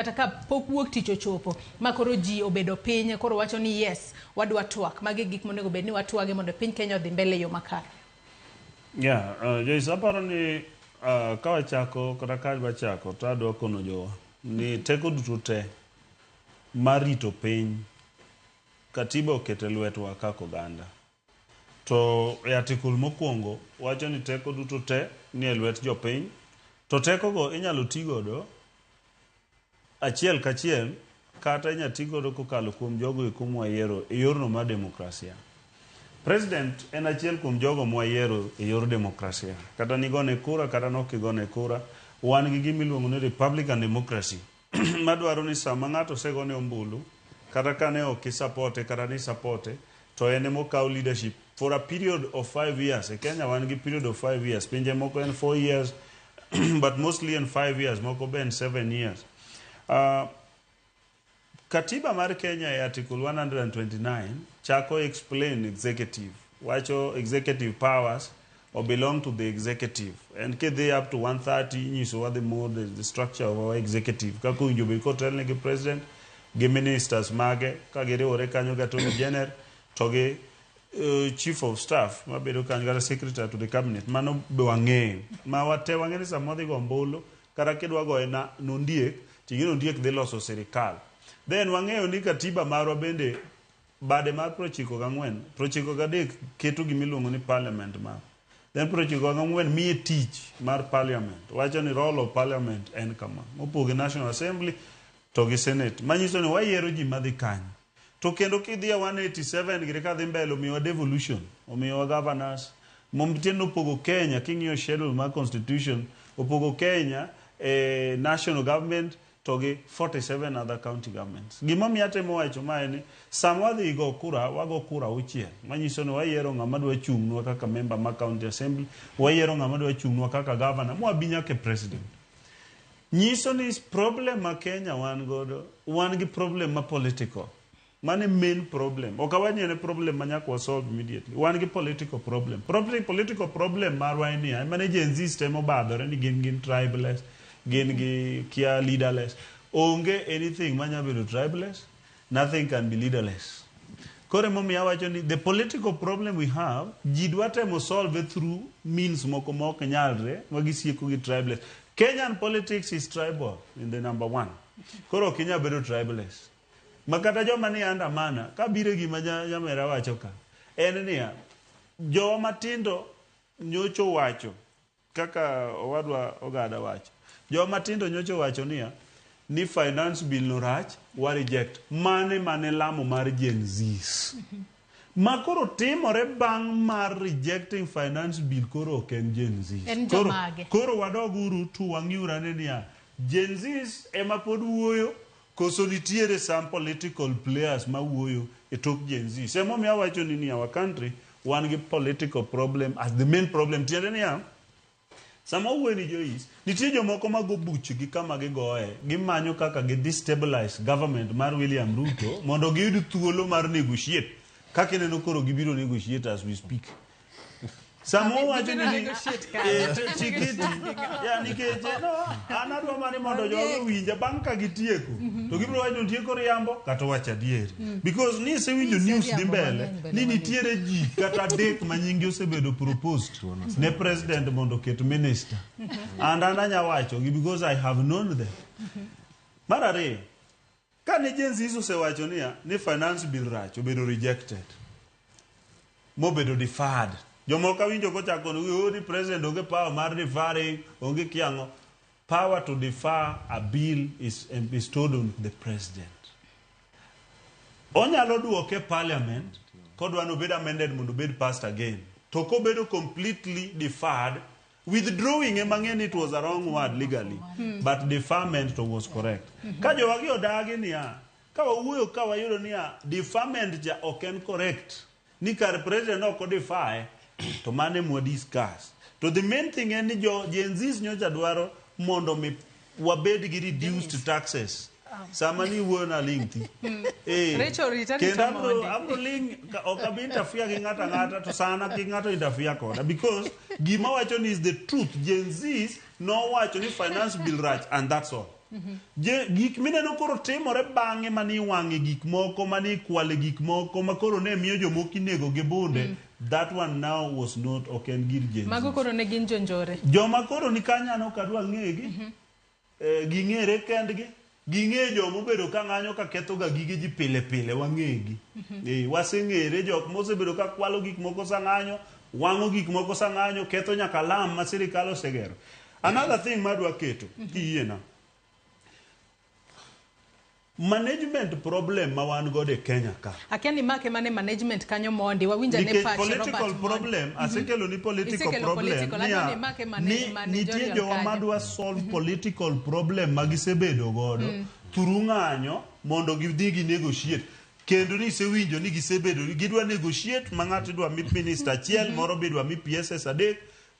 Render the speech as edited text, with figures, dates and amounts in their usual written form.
Ataka pok wuok tich ochopo makoro ji obedo piny koro wacho ni yes wadwa twak magi gik monego bed ni watwage mondo piny Kenya odhi mbele yo makare. Joyce aparo ni ka wachako kata ka wachako to adwa kono jowa ni teko duto te mar rito piny katiba okete lwetwa kaka oganda. To e article mokwongo wacho ni teko duto te ni e lwet jopiny to teko go inyalo ti godo achiel kachiel kata inyalo ti godo kokalo kuom jogo eko mwayiero e yorno mar demokrasia. President en achiel kuom jogo mwayiero e yor demokrasia. Kata nigone kura kata nok igone kura, wan gi gimiluongo ni Republican democracy madwaro ni sama ng'ato segone ombulu kata kane ok isapote kata ni sapote to en mokaw leadership for a period of 5 years. E Kenya wan gi period of 5 years. Pinje moko en 4 years but mostly in 5 years, moko ben 7 years. Katiba mar Kenya e article 129 chako explain executive. Wacho executive powers or belong to the executive. And they up to 130 nyiso what the structure of our executive. Kako winjo be kotel ne president, gi ministers mage, ka giriwore kanyo ga attorney general, to gi chief of staff mabedo kanyo kata secretary to the cabinet. Mano be wang'eyo. Ma wate wang'eyo ni samodhi go ombulu kata kidwa goye na Ondiek, ting'e Ondiek dhi loso sirikal. Then wang'eyo ni katiba marwa bende bade mar 94 keto gimiluongo ni parliament mar. Then 94 miye tich mar parliament. Wacho ni role of parliament en kama. Mopoge National Assembly to gi Senate. Manyiso ni wayiero ji madhi kanyo. To kendo kidhi 187 gire ka dhi mbele omiwa devolution, omiwa governors. Momtien opogo Kenya, king'iyo schedule mar constitution, opogo Kenya national government to gi 47 other county governments. Gima miyatemo wacho mae ni sama wadhi go kura, wago kura uchiel. Manyiso ni wayiero ng'ama dwa chung'nwa kaka member ma county assembly, wayiero ng'ama dwa chung'nwa kaka governor, mwabi nyaka president. Nyiso ni problem ma Kenya wan godo, wan gi problem ma political. Mane main problem. Okawani ene problem ma nyaka solve immediately. Wan gi political problem. Political problem marwa ni mane Gen Z temo badore ni gin tribeless, gin gi kia leaderless. Onge anything manya bedo tribeless, nothing can be leaderless. Kore momi awacho ni the political problem we have, jidwa temo solve through means moko mok nyalre, magisieko gi tribeless. Kenyan politics is tribal in the number 1. Koro Kenya bedo tribeless. Makata joma ni andamana, ka bire gima nyamera wacho ka. En niya, jo matindo nyocho wacho, kaka owadwa ogada wacho. Jo matindo nyocho wacho niya, ni finance bill no rach, wa reject. Mane lamo mar Gen Zs. Makoro timore bang' mar rejecting finance bill koro ok en Gen Zs. Koro wadoguru tu wang'iurane niya, Gen Zs ema pod wuoyo, koso nitiere some political players ma wuoyo e tok Gen Z. Semo mi awacho ni our country wan gi political problem as the main problem. Tiende niya, sama wuoyo ni Joyce, nitie jomoko mago buch gi kama gigoye, gimanyo kaka gi destabilize government mar William Ruto mondo giyud thuolo mar negotiate. Kaka ineno koro gibiro negotiate as we speak. Samo wacho ni chikiti ya nikeje no anadwa mani mondo jogo winja bang' ka gitieko to gibiro wacho tieko riambo kata wacha dieri because ni se winjo news di mbele ni nitiere ji kata dek manyingi osebedo proposed ne president mondo ket minister and ananya wacho because I have known them. Marare ka ne Gen Z osewacho ni finance bill rach obedo rejected mobedo deferred. Jomoka winjo ko chako ni president onge power mar deferring, onge kiango. Power to defer a bill is bestowed on the president. Onyalo duoke parliament, kodwa no bed amended mondo bed passed again. To ko bedo completely deferred, withdrawing emang'eni it was a wrong word legally, but deferment was correct. Ka jowagi odagi niya, ka wawuoyo ka wayudo niya, deferment ja ok en correct. Ni kar president ok defer to mane mwa discuss. To the main thing en ni Gen Zs nyocha dwaro mondo mi wabed gi reduced taxes. Sama ni wuona lingti. Kenda abro ling okabi interfere gi ngata to sana ki ngata interfere koda because gima wacho ni is the truth. Gen Zs no wacho ni finance bill rach and that's all. Gik mineno koro timore bang'e mani wang'e gik moko, mani kwale gik moko, ma koro ne miyo jomoko inego gi bunde. That one now was not oken gir Gen Z. Mago koro ne gin jonjore. Joma koro ni kanyano kadwa ng'egi, ging'ere kendgi, ging'e jomo bedo ka ng'anyo ka ketho ga gige ji pile pile wang'egi. Waseng'ere jok mosebedo ka kwalo gik moko sa ng'anyo, wang'o gik moko sa ng'anyo, ketho nyaka lam ma sirikal osegero. Another thing madwa keto, kiyiena. Management problem ma wan god e Kenya ka. Akiani make mane management kanyo mondi wawinja ne patch political problem, asekelo ni political problem. Nitie jowa madwa solve political problem ma gisebedo godo through ng'anyo mondo gidhi gi negotiate. Kendo ni sewinjo ni gisebedo gidwa negotiate ma ng'ato dwa mi minister achiel, moro be dwa mi PSS adek,